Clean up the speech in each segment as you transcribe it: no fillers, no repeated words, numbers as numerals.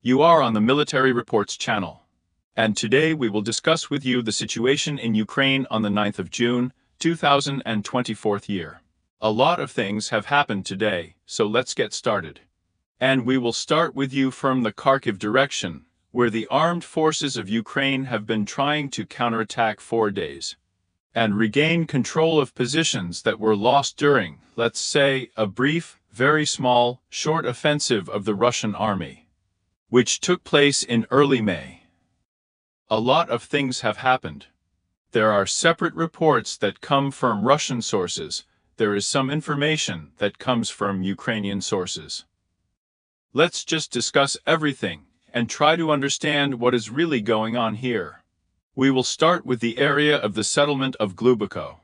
You are on the Military Reports channel. And today we will discuss with you the situation in Ukraine on the 9th of June, 2024 year. A lot of things have happened today, so let's get started. And we will start with you from the Kharkiv direction, where the armed forces of Ukraine have been trying to counterattack 4 days and regain control of positions that were lost during, let's say, a brief, very small, short offensive of the Russian army, which took place in early May. A lot of things have happened. There are separate reports that come from Russian sources. There is some information that comes from Ukrainian sources. Let's just discuss everything and try to understand what is really going on here. We will start with the area of the settlement of Gluboko.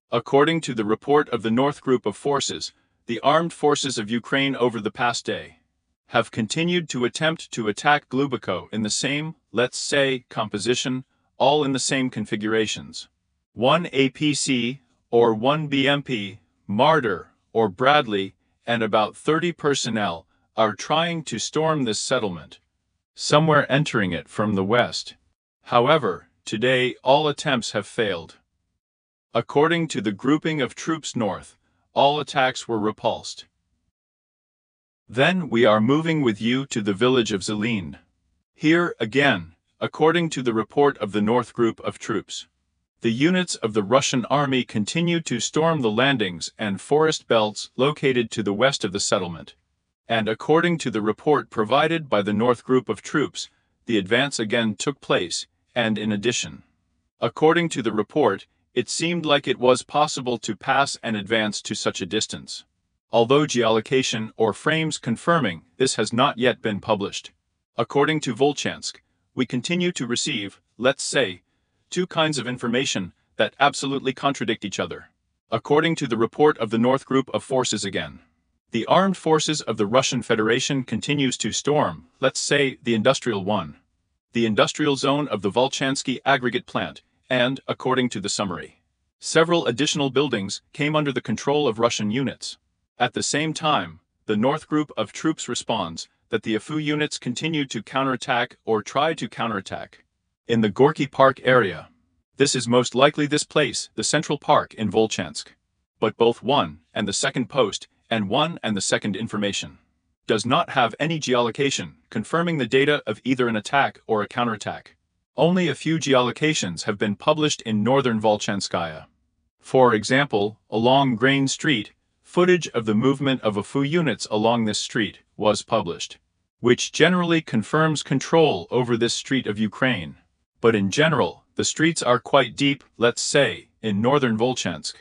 According to the report of the North Group of Forces, the armed forces of Ukraine over the past day have continued to attempt to attack Gluboko in the same, let's say, composition, all in the same configurations. 1 APC or 1 BMP, Marder or Bradley, and about 30 personnel are trying to storm this settlement, somewhere entering it from the west. However, today all attempts have failed. According to the grouping of troops north, all attacks were repulsed. Then we are moving with you to the village of Zelin. Here, again, according to the report of the North Group of troops, the units of the Russian army continue to storm the landings and forest belts located to the west of the settlement. And according to the report provided by the North Group of troops, the advance again took place, and in addition, according to the report, it seemed like it was possible to pass and advance to such a distance, although geolocation or frames confirming this has not yet been published. According to Volchansk, we continue to receive, let's say, two kinds of information that absolutely contradict each other. According to the report of the North Group of Forces again, the armed forces of the Russian Federation continues to storm, let's say, the Industrial 1, the industrial zone of the Volchansky aggregate plant, and, according to the summary, several additional buildings came under the control of Russian units. At the same time, the North Group of troops responds that the AFU units continue to counterattack or try to counterattack in the Gorky Park area. This is most likely this place, the Central Park in Volchansk. But both 1 and the 2nd post and 1 and the 2nd information does not have any geolocation confirming the data of either an attack or a counterattack. Only a few geolocations have been published in northern Volchanskaya. For example, along Grain Street, footage of the movement of AFU units along this street was published, which generally confirms control over this street of Ukraine. But in general, the streets are quite deep, let's say, in northern Volchansk.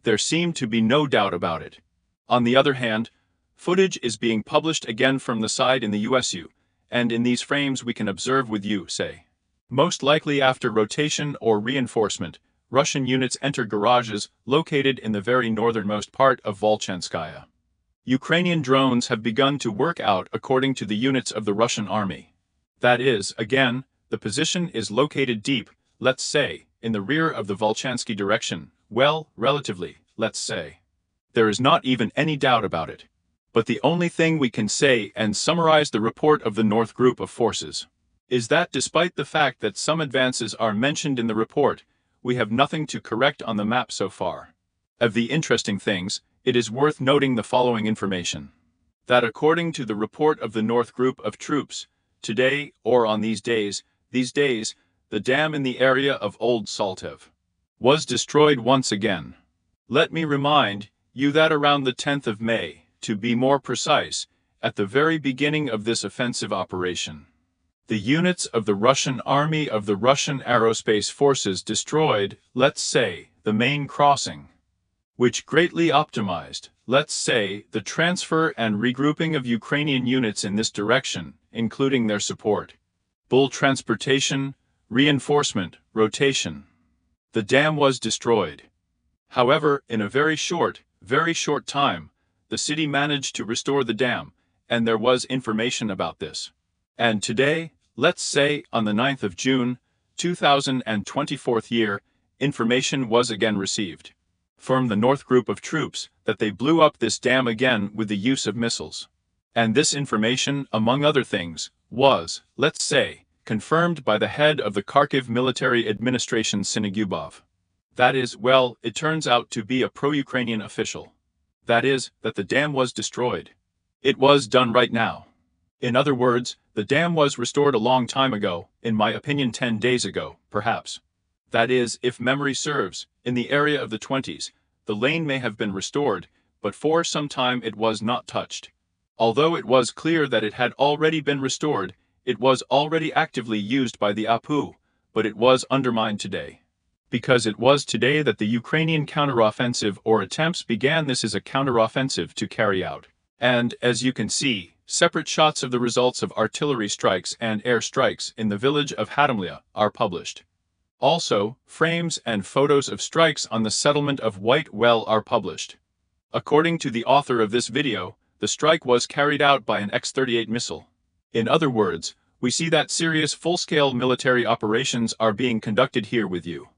There seemed to be no doubt about it. On the other hand, footage is being published again from the side in the USU, and in these frames we can observe with you, say, most likely after rotation or reinforcement, Russian units enter garages located in the very northernmost part of Volchanskaya. Ukrainian drones have begun to work out according to the units of the Russian army. That is, again, the position is located deep, let's say, in the rear of the Volchansky direction, well, relatively, let's say. There is not even any doubt about it. But the only thing we can say and summarize the report of the North Group of Forces is that despite the fact that some advances are mentioned in the report, we have nothing to correct on the map so far. Of the interesting things, it is worth noting the following information. That according to the report of the North Group of troops, today, or on these days, the dam in the area of Old Saltev was destroyed once again. Let me remind you that around the 10th of May, to be more precise, at the very beginning of this offensive operation, the units of the Russian Army of the Russian Aerospace Forces destroyed, let's say, the main crossing, which greatly optimized, let's say, the transfer and regrouping of Ukrainian units in this direction, including their support, bull transportation, reinforcement, rotation. The dam was destroyed. However, in a very short time, the city managed to restore the dam, and there was information about this. And today, let's say on the 9th of June, 2024 year, information was again received from the North Group of troops that they blew up this dam again with the use of missiles. And this information, among other things, was, let's say, confirmed by the head of the Kharkiv military administration Sinigubov. That is, well, it turns out to be a pro-Ukrainian official. That is, that the dam was destroyed. It was done right now. In other words, the dam was restored a long time ago, in my opinion 10 days ago, perhaps. That is, if memory serves, in the area of the 20s, the lane may have been restored, but for some time it was not touched. Although it was clear that it had already been restored, it was already actively used by the APU, but it was undermined today. Because it was today that the Ukrainian counteroffensive or attempts began. This is a counteroffensive to carry out. And, as you can see, separate shots of the results of artillery strikes and air strikes in the village of Hadomlia are published. Also, frames and photos of strikes on the settlement of White Well are published. According to the author of this video, the strike was carried out by an X-38 missile. In other words, we see that serious full-scale military operations are being conducted here with you.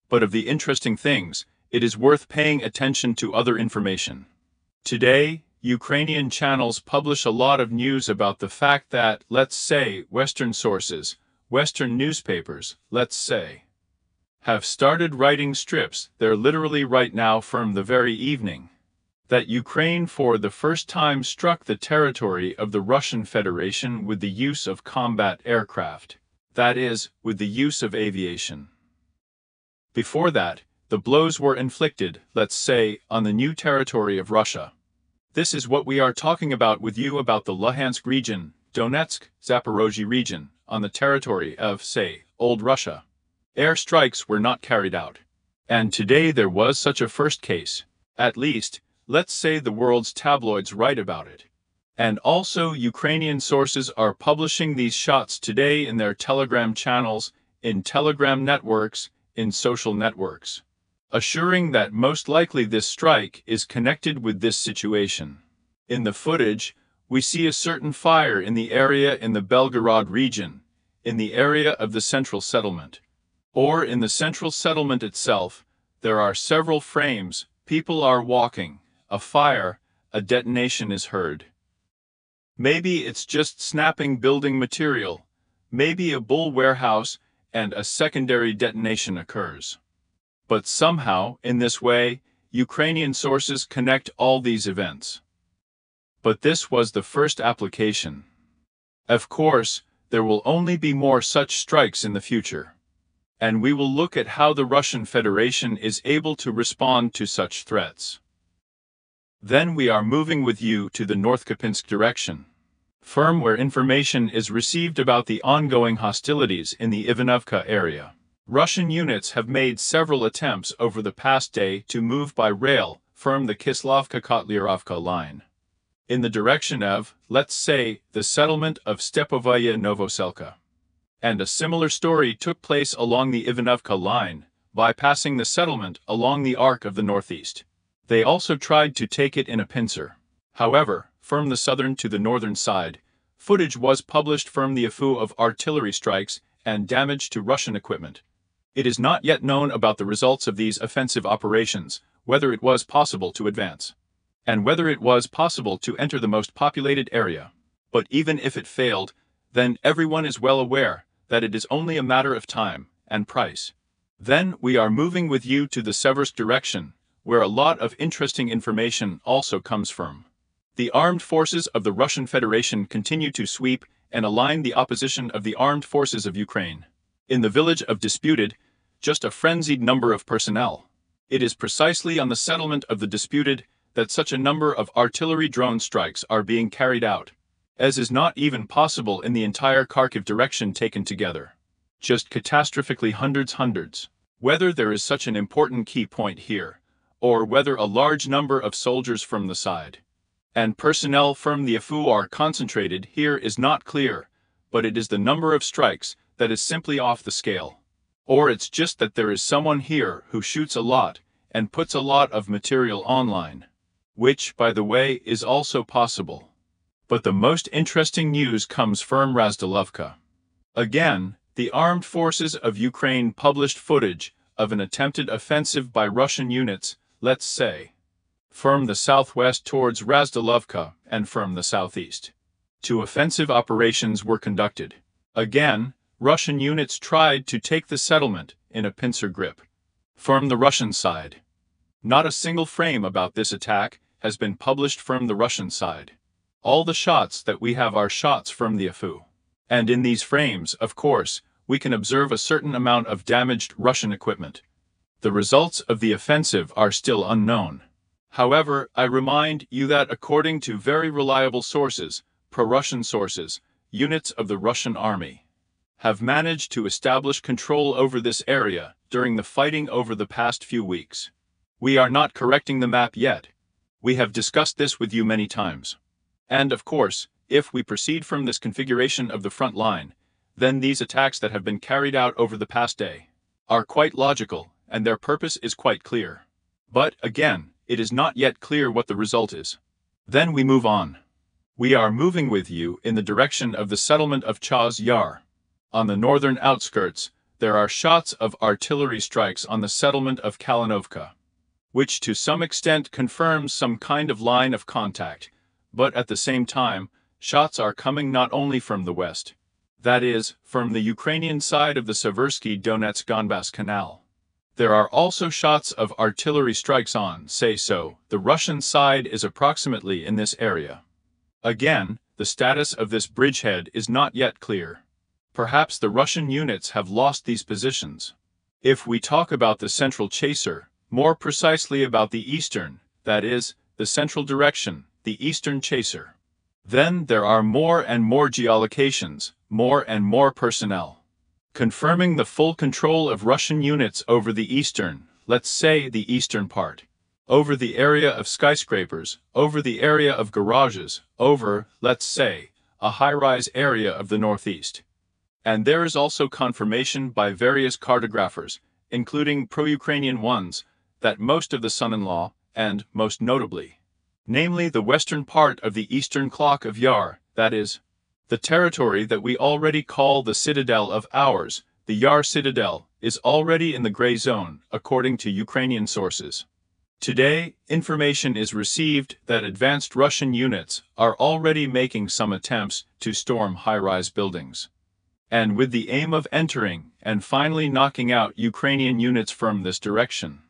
But of the interesting things, it is worth paying attention to other information. Today, Ukrainian channels publish a lot of news about the fact that, let's say, Western sources, Western newspapers, let's say, have started writing strips there literally right now from the very evening, that Ukraine for the first time struck the territory of the Russian Federation with the use of combat aircraft, that is, with the use of aviation. Before that, the blows were inflicted, let's say, on the new territory of Russia. This is what we are talking about with you about the Luhansk region, Donetsk, Zaporozhye region, on the territory of, say, Old Russia. Air strikes were not carried out. And today there was such a first case. At least, let's say the world's tabloids write about it. And also Ukrainian sources are publishing these shots today in their Telegram channels, in Telegram networks, in social networks, assuring that most likely this strike is connected with this situation. In the footage, we see a certain fire in the area in the Belgorod region, in the area of the central settlement. Or in the central settlement itself, there are several frames, people are walking, a fire, a detonation is heard. Maybe it's just snapping building material, maybe a bull warehouse, and a secondary detonation occurs. But somehow, in this way, Ukrainian sources connect all these events. But this was the first application. Of course, there will only be more such strikes in the future. And we will look at how the Russian Federation is able to respond to such threats. Then we are moving with you to the North Kupinsk direction, where information is received about the ongoing hostilities in the Ivanovka area. Russian units have made several attempts over the past day to move by rail from the Kislovka-Kotlyarovka line in the direction of, let's say, the settlement of Stepovaya Novoselka. And a similar story took place along the Ivanovka line, bypassing the settlement along the arc of the northeast. They also tried to take it in a pincer. However, from the southern to the northern side, footage was published from the AFU of artillery strikes and damage to Russian equipment. It is not yet known about the results of these offensive operations, whether it was possible to advance, and whether it was possible to enter the most populated area. But even if it failed, then everyone is well aware that it is only a matter of time and price. Then we are moving with you to the Seversk direction, where a lot of interesting information also comes from. The armed forces of the Russian Federation continue to sweep and align the opposition of the armed forces of Ukraine. In the village of Disputed, just a frenzied number of personnel. It is precisely on the settlement of the Disputed that such a number of artillery drone strikes are being carried out, as is not even possible in the entire Kharkiv direction taken together. Just catastrophically hundreds. Whether there is such an important key point here, or whether a large number of soldiers from the side and personnel from the AFU are concentrated here is not clear, but it is the number of strikes that is simply off the scale. Or it's just that there is someone here who shoots a lot and puts a lot of material online, which, by the way, is also possible. But the most interesting news comes from Razdalovka. Again, the armed forces of Ukraine published footage of an attempted offensive by Russian units, let's say, from the southwest towards Razdalovka and from the southeast. Two offensive operations were conducted. Again, Russian units tried to take the settlement in a pincer grip. From the Russian side, not a single frame about this attack has been published from the Russian side. All the shots that we have are shots from the AFU. And in these frames, of course, we can observe a certain amount of damaged Russian equipment. The results of the offensive are still unknown. However, I remind you that according to very reliable sources, pro-Russian sources, units of the Russian army have managed to establish control over this area during the fighting over the past few weeks. We are not correcting the map yet. We have discussed this with you many times. And of course, if we proceed from this configuration of the front line, then these attacks that have been carried out over the past day are quite logical, and their purpose is quite clear. But again, it is not yet clear what the result is. Then we move on. We are moving with you in the direction of the settlement of Chaz Yar. On the northern outskirts, there are shots of artillery strikes on the settlement of Kalinovka, which to some extent confirms some kind of line of contact, but at the same time, shots are coming not only from the west, that is, from the Ukrainian side of the Seversky Donetsk-Donbass Canal. There are also shots of artillery strikes on, the Russian side is approximately in this area. Again, the status of this bridgehead is not yet clear. Perhaps the Russian units have lost these positions. If we talk about the central chaser, more precisely about the eastern, that is, the central direction, the eastern chaser, then there are more and more geolocations, more and more personnel, confirming the full control of Russian units over the eastern, let's say the eastern part, over the area of skyscrapers, over the area of garages, over, let's say, a high-rise area of the northeast. And there is also confirmation by various cartographers, including pro-Ukrainian ones, that most of the son-in-law, and, most notably, namely the western part of the eastern clock of Yar, that is, the territory that we already call the citadel of ours, the Yar citadel, is already in the gray zone, according to Ukrainian sources. Today, information is received that advanced Russian units are already making some attempts to storm high-rise buildings, and with the aim of entering and finally knocking out Ukrainian units from this direction.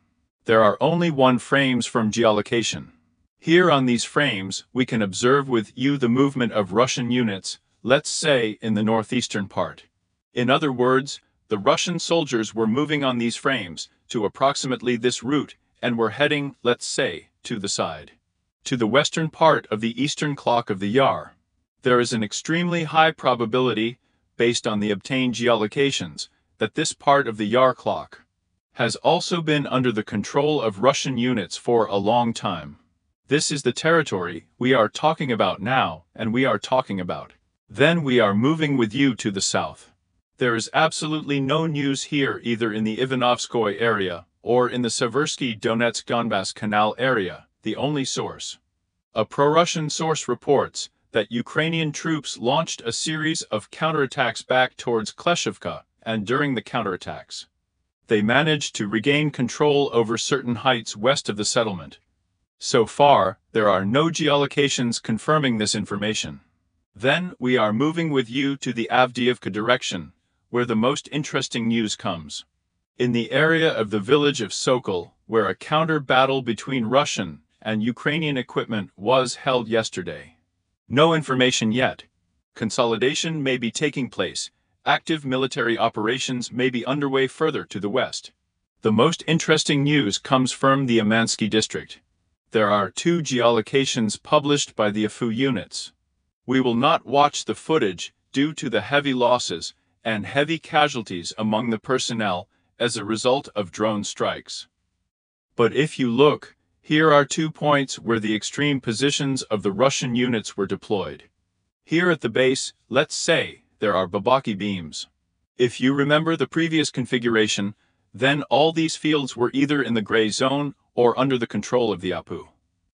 There are only one frames from geolocation. Here on these frames, we can observe with you the movement of Russian units, let's say in the northeastern part. In other words, the Russian soldiers were moving on these frames to approximately this route and were heading, let's say, to the side, to the western part of the eastern clock of the Yar. There is an extremely high probability, based on the obtained geolocations, that this part of the Yar clock has also been under the control of Russian units for a long time. This is the territory we are talking about now, and we are talking about. Then we are moving with you to the south. There is absolutely no news here either in the Ivanovskoye area or in the Seversky Donetsk-Donbass Canal area, the only source. A pro-Russian source reports that Ukrainian troops launched a series of counterattacks back towards Kleshivka, and during the counterattacks, they managed to regain control over certain heights west of the settlement. So far, there are no geolocations confirming this information. Then we are moving with you to the Avdiivka direction, where the most interesting news comes. In the area of the village of Sokol, where a counter-battle between Russian and Ukrainian equipment was held yesterday. No information yet. Consolidation may be taking place. Active military operations may be underway further to the west. The most interesting news comes from the Amansky district. There are 2 geolocations published by the AFU units. We will not watch the footage due to the heavy losses and heavy casualties among the personnel as a result of drone strikes. But if you look, here are 2 points where the extreme positions of the Russian units were deployed. Here at the base, let's say, there are Babaki beams. If you remember the previous configuration, then all these fields were either in the gray zone or under the control of the APU.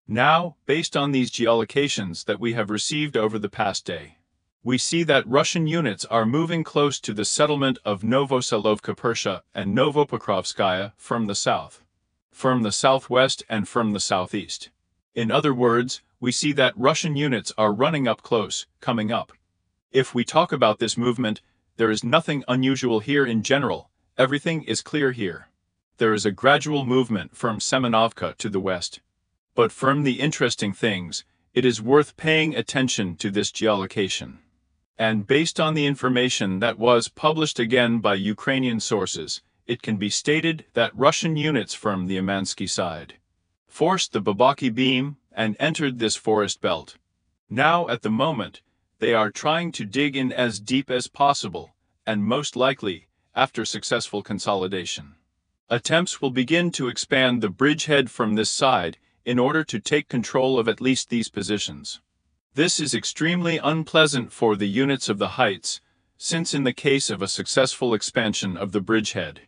Now, based on these geolocations that we have received over the past day, we see that Russian units are moving close to the settlement of Novoselovka Persha and Novopokrovskaya from the south, from the southwest and from the southeast. In other words, we see that Russian units are running up close, coming up. If we talk about this movement, there is nothing unusual here in general, everything is clear here. There is a gradual movement from Semenovka to the west. But from the interesting things, it is worth paying attention to this geolocation. And based on the information that was published again by Ukrainian sources, it can be stated that Russian units from the Umansky side forced the Babaki beam and entered this forest belt. Now at the moment, they are trying to dig in as deep as possible, and most likely, after successful consolidation, attempts will begin to expand the bridgehead from this side in order to take control of at least these positions. This is extremely unpleasant for the units of the heights, since in the case of a successful expansion of the bridgehead,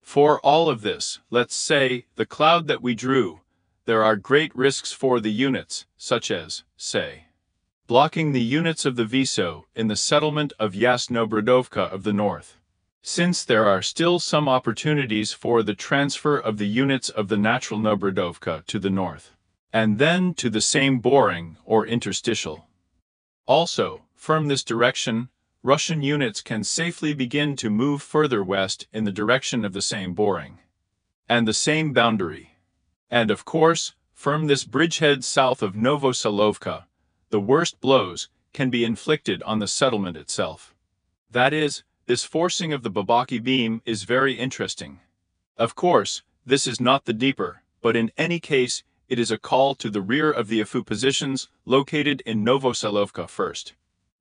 for all of this, let's say, the cloud that we drew, there are great risks for the units, such as, say, blocking the units of the Viso in the settlement of Yasnobrodovka of the north, since there are still some opportunities for the transfer of the units of the natural Nobrodovka to the north, and then to the same boring or interstitial. Also, from this direction, Russian units can safely begin to move further west in the direction of the same boring, and the same boundary. And of course, from this bridgehead south of Novoselovka, the worst blows can be inflicted on the settlement itself. That is, this forcing of the Babaki beam is very interesting. Of course, this is not the deeper, but in any case, it is a call to the rear of the AFU positions located in Novoselovka first.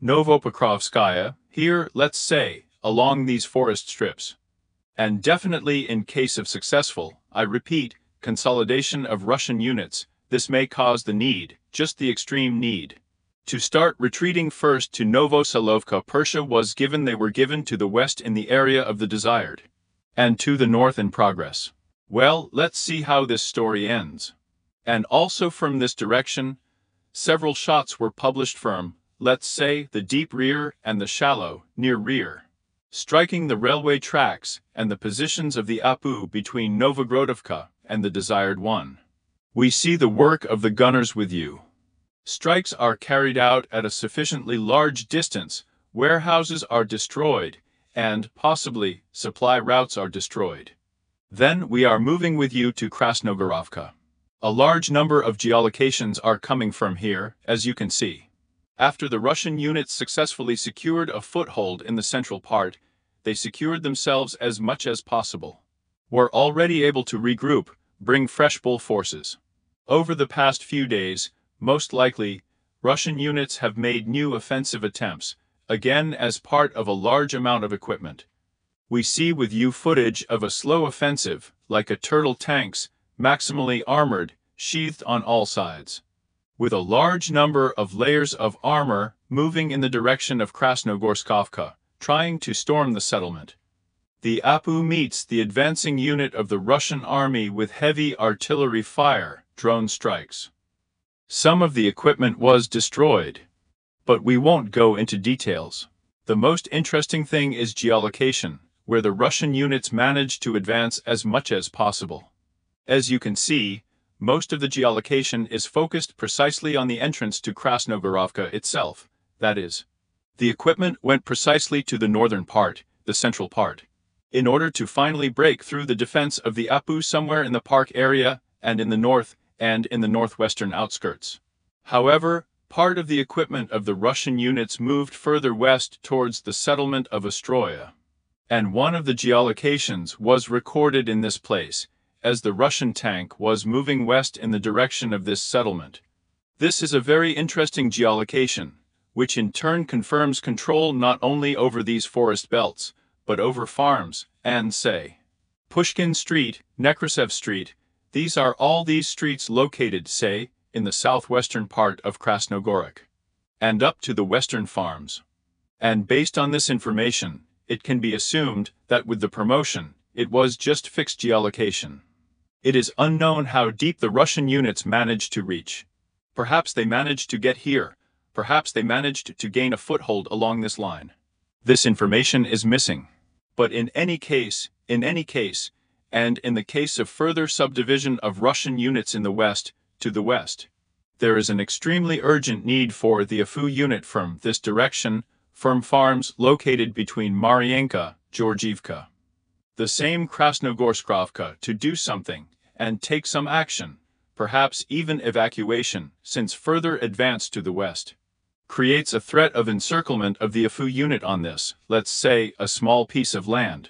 Novopokrovskaya, here, let's say, along these forest strips. And definitely in case of successful, I repeat, consolidation of Russian units, this may cause the need, just the extreme need, to start retreating first to Novoselovka. Persia was given, they were given to the west in the area of the desired, and to the north in progress. Well, let's see how this story ends. And also from this direction, several shots were published from, let's say, the deep rear and the shallow, near rear, striking the railway tracks and the positions of the APU between Novogrodovka and the desired one. We see the work of the gunners with you. Strikes are carried out at a sufficiently large distance, warehouses are destroyed, and, possibly, supply routes are destroyed. Then we are moving with you to Krasnogorovka. A large number of geolocations are coming from here, as you can see. After the Russian units successfully secured a foothold in the central part, they secured themselves as much as possible. Were already able to regroup, bring fresh bull forces. Over the past few days, most likely, Russian units have made new offensive attempts, again as part of a large amount of equipment. We see with you footage of a slow offensive, like a turtle tanks, maximally armored, sheathed on all sides, with a large number of layers of armor moving in the direction of Krasnogorskovka, trying to storm the settlement. The APU meets the advancing unit of the Russian army with heavy artillery fire, drone strikes. Some of the equipment was destroyed, but we won't go into details. The most interesting thing is geolocation, where the Russian units managed to advance as much as possible. As you can see, most of the geolocation is focused precisely on the entrance to Krasnogorovka itself, that is, the equipment went precisely to the northern part, the central part, in order to finally break through the defense of the APU somewhere in the park area and in the north and in the northwestern outskirts. However, part of the equipment of the Russian units moved further west towards the settlement of Ostroya, and one of the geolocations was recorded in this place, as the Russian tank was moving west in the direction of this settlement. This is a very interesting geolocation, which in turn confirms control not only over these forest belts, but over farms, and say, Pushkin Street, Nekrasev Street, these are all these streets located, say, in the southwestern part of Krasnogorak, and up to the western farms. And based on this information, it can be assumed that with the promotion, it was just fixed geolocation. It is unknown how deep the Russian units managed to reach. Perhaps they managed to get here, perhaps they managed to gain a foothold along this line. This information is missing. But in any case, and in the case of further subdivision of Russian units in the west, to the west, There is an extremely urgent need for the AFU unit from this direction, from farms located between Mariinka, Georgiivka. The same Krasnogorskrovka to do something, and take some action, perhaps even evacuation, since further advance to the west creates a threat of encirclement of the AFU unit on this, let's say, a small piece of land.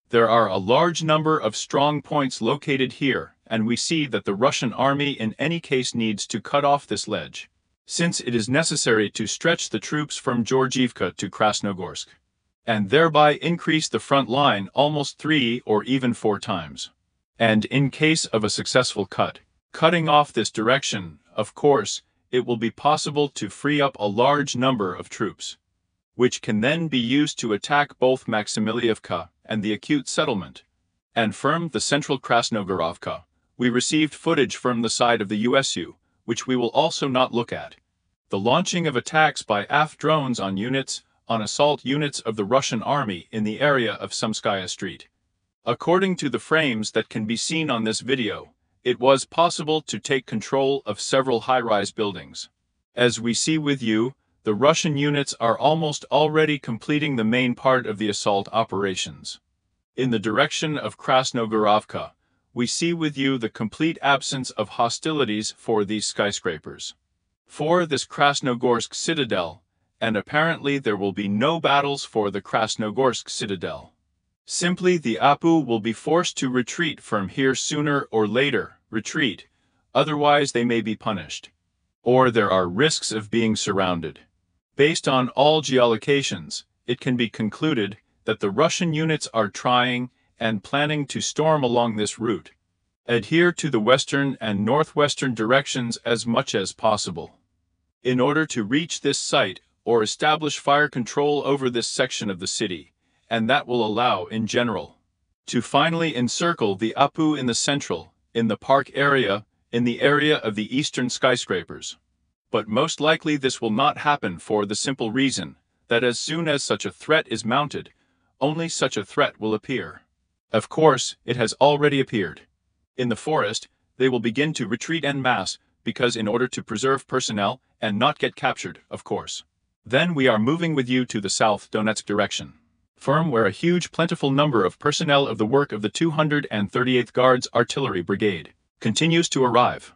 There are a large number of strong points located here, and we see that the Russian army in any case needs to cut off this ledge, since it is necessary to stretch the troops from Georgiivka to Krasnogorsk, and thereby increase the front line almost 3 or even 4 times. And in case of a successful cutting off this direction, of course, it will be possible to free up a large number of troops, which can then be used to attack both Maximilievka and the acute settlement, and from the central Krasnogorovka. We received footage from the side of the USU, which we will also not look at. The launching of attacks by AF drones on assault units of the Russian army in the area of Sumskaya Street. According to the frames that can be seen on this video, it was possible to take control of several high-rise buildings. As we see with you, the Russian units are almost already completing the main part of the assault operations. In the direction of Krasnogorovka, we see with you the complete absence of hostilities for these skyscrapers. For this Krasnogorsk citadel, and apparently there will be no battles for the Krasnogorsk citadel. Simply the APU will be forced to retreat from here sooner or later, otherwise they may be punished. Or there are risks of being surrounded. Based on all geolocations, it can be concluded that the Russian units are trying and planning to storm along this route, adhere to the western and northwestern directions as much as possible, in order to reach this site or establish fire control over this section of the city, and that will allow, in general, to finally encircle the APU in the park area, in the area of the eastern skyscrapers. But most likely this will not happen for the simple reason that as soon as such a threat is mounted, only such a threat will appear. Of course, it has already appeared. In the forest, they will begin to retreat en masse, because in order to preserve personnel and not get captured, of course. Then we are moving with you to the South Donetsk direction, from where a huge plentiful number of personnel of the work of the 238th Guards Artillery Brigade continues to arrive.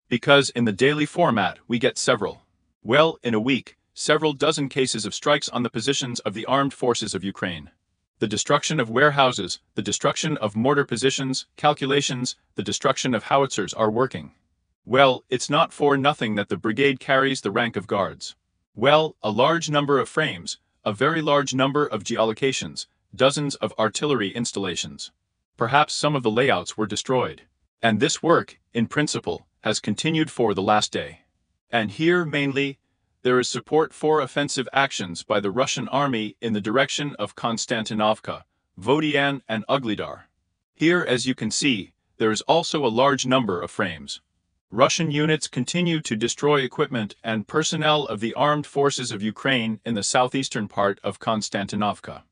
Because in the daily format we get in a week, several dozen cases of strikes on the positions of the armed forces of Ukraine. The destruction of warehouses, the destruction of mortar positions, calculations, the destruction of howitzers are working. Well, it's not for nothing that the brigade carries the rank of guards. Well, a large number of frames, a very large number of geolocations, dozens of artillery installations. Perhaps some of the layouts were destroyed. And this work, in principle, has continued for the last day. And here, mainly, there is support for offensive actions by the Russian army in the direction of Konstantinovka, Vodian and Uglidar. Here, as you can see, there is also a large number of frames. Russian units continue to destroy equipment and personnel of the armed forces of Ukraine in the southeastern part of Konstantinovka.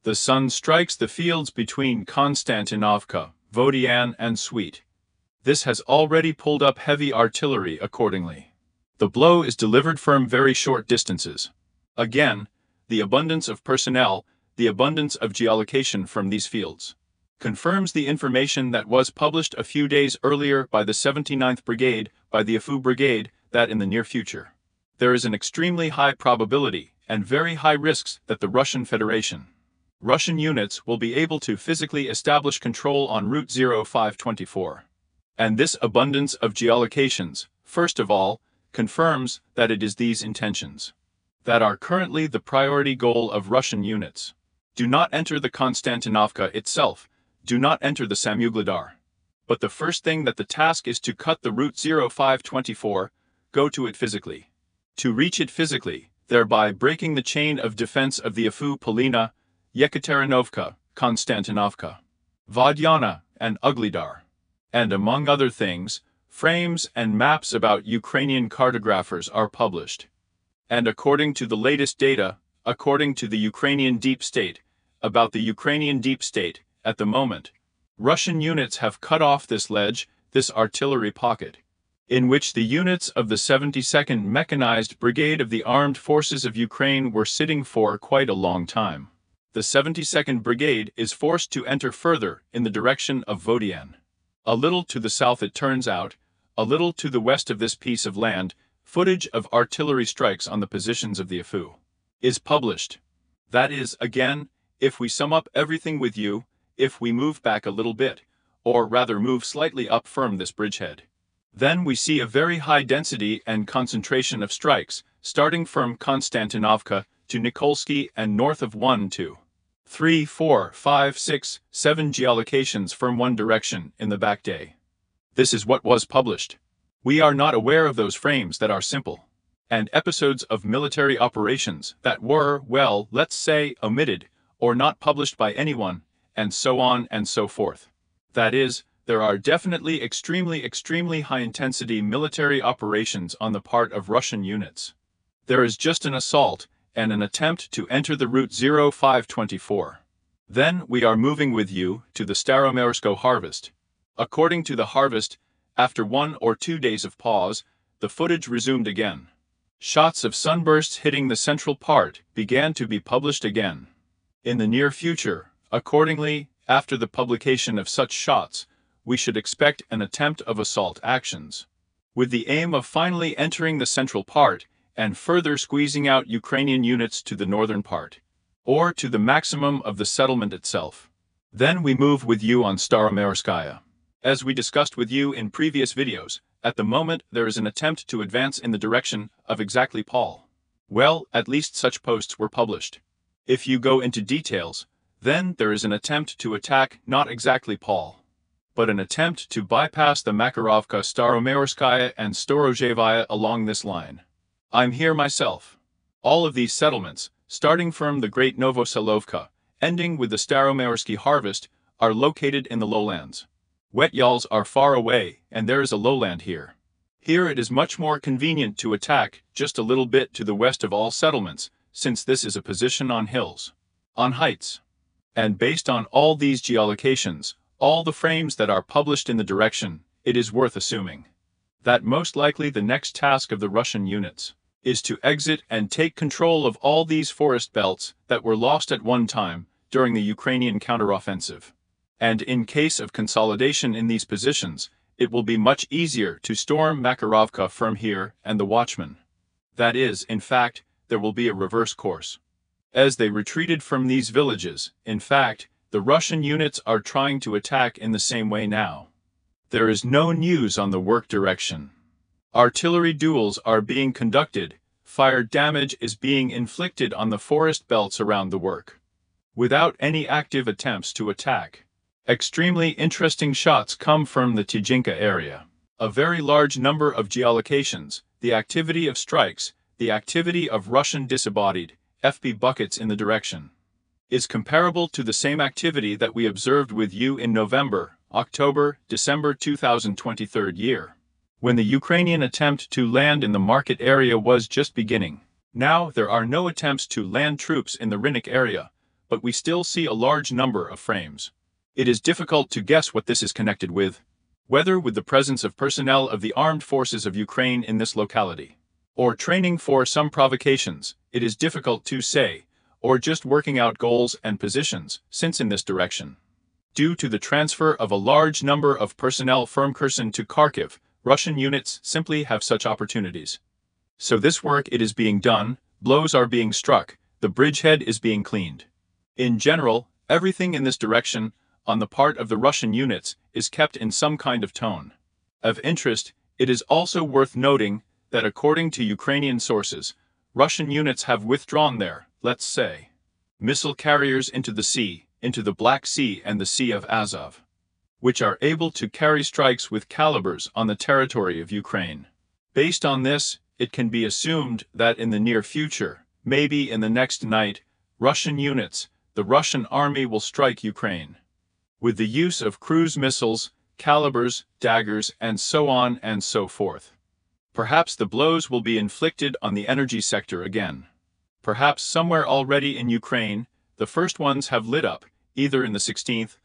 The sun strikes the fields between Konstantinovka, Vodian and Sweet. This has already pulled up heavy artillery accordingly. The blow is delivered from very short distances. Again, the abundance of personnel, the abundance of geolocation from these fields, confirms the information that was published a few days earlier by the 79th Brigade, by the AFU Brigade, that in the near future, there is an extremely high probability and very high risks that the Russian units will be able to physically establish control on Route 0524. And this abundance of geolocations, first of all, confirms that it is these intentions that are currently the priority goal of Russian units. Do not enter the Konstantinovka itself, do not enter the Samuglidar. But the first thing that the task is to cut the Route 0524, go to it physically. To reach it physically, thereby breaking the chain of defense of the AFU Polina, Yekaterinovka, Konstantinovka, Vodyana, and Uglidar. And among other things, frames and maps about Ukrainian cartographers are published. And according to the latest data, according to the Ukrainian Deep State, about the Ukrainian Deep State, at the moment, Russian units have cut off this ledge, this artillery pocket. in which the units of the 72nd Mechanized Brigade of the Armed Forces of Ukraine were sitting for quite a long time. The 72nd Brigade is forced to enter further in the direction of Vodiane. A little to the south, it turns out, a little to the west of this piece of land, footage of artillery strikes on the positions of the AFU is published. That is, again, if we sum up everything with you, if we move back a little bit, or rather move slightly up from this bridgehead, then we see a very high density and concentration of strikes, starting from Konstantinovka to Nikolsky and north of 1, 2, 3, 4, 5, 6, 7 geolocations from one direction in the back day. This is what was published. We are not aware of those frames that are simple, and episodes of military operations that were, well, let's say, omitted, or not published by anyone, and so on and so forth. That is, there are definitely extremely high-intensity military operations on the part of Russian units. There is just an assault and an attempt to enter the route 0524. Then we are moving with you to the Staromersko harvest. According to the harvest, after 1 or 2 days of pause, the footage resumed again. Shots of sunbursts hitting the central part began to be published again. In the near future, accordingly, after the publication of such shots, we should expect an attempt of assault actions, with the aim of finally entering the central part and further squeezing out Ukrainian units to the northern part, or to the maximum of the settlement itself. Then we move with you on Staromerskaya. As we discussed with you in previous videos, at the moment there is an attempt to advance in the direction of exactly Paul. Well, at least such posts were published. If you go into details, then there is an attempt to attack not exactly Paul, but an attempt to bypass the Makarovka, Staromerskaya and Storozhevaya along this line. I'm here myself. All of these settlements, starting from the Great Novoselovka, ending with the Staromersky harvest, are located in the lowlands. Wet Yals are far away, and there is a lowland here. Here it is much more convenient to attack just a little bit to the west of all settlements, since this is a position on hills, on heights. And based on all these geolocations, all the frames that are published in the direction, it is worth assuming that most likely the next task of the Russian units is to exit and take control of all these forest belts that were lost at one time during the Ukrainian counteroffensive. And in case of consolidation in these positions, it will be much easier to storm Makarovka from here and the Watchman. That is, in fact, there will be a reverse course. As they retreated from these villages, in fact, the Russian units are trying to attack in the same way now. There is no news on the work direction. Artillery duels are being conducted, fire damage is being inflicted on the forest belts around the work, without any active attempts to attack. Extremely interesting shots come from the Tijinka area. A very large number of geolocations, the activity of strikes, the activity of Russian disembodied FB buckets in the direction, is comparable to the same activity that we observed with you in November, October, December 2023 year, when the Ukrainian attempt to land in the market area was just beginning. Now there are no attempts to land troops in the Rynnyk area, but we still see a large number of frames. It is difficult to guess what this is connected with, whether with the presence of personnel of the armed forces of Ukraine in this locality, or training for some provocations, it is difficult to say, or just working out goals and positions, since in this direction, due to the transfer of a large number of personnel from Kherson to Kharkiv, Russian units simply have such opportunities. So this work it is being done, blows are being struck, the bridgehead is being cleaned. In general, everything in this direction, on the part of the Russian units, is kept in some kind of tone. Of interest, it is also worth noting that according to Ukrainian sources, Russian units have withdrawn their, let's say, missile carriers into the sea, into the Black Sea and the Sea of Azov, which are able to carry strikes with calibers on the territory of Ukraine. Based on this, it can be assumed that in the near future, maybe in the next night, Russian units, the Russian army will strike Ukraine with the use of cruise missiles, calibers, daggers, and so on and so forth. Perhaps the blows will be inflicted on the energy sector again. Perhaps somewhere already in Ukraine, the first ones have lit up, either in the 16th,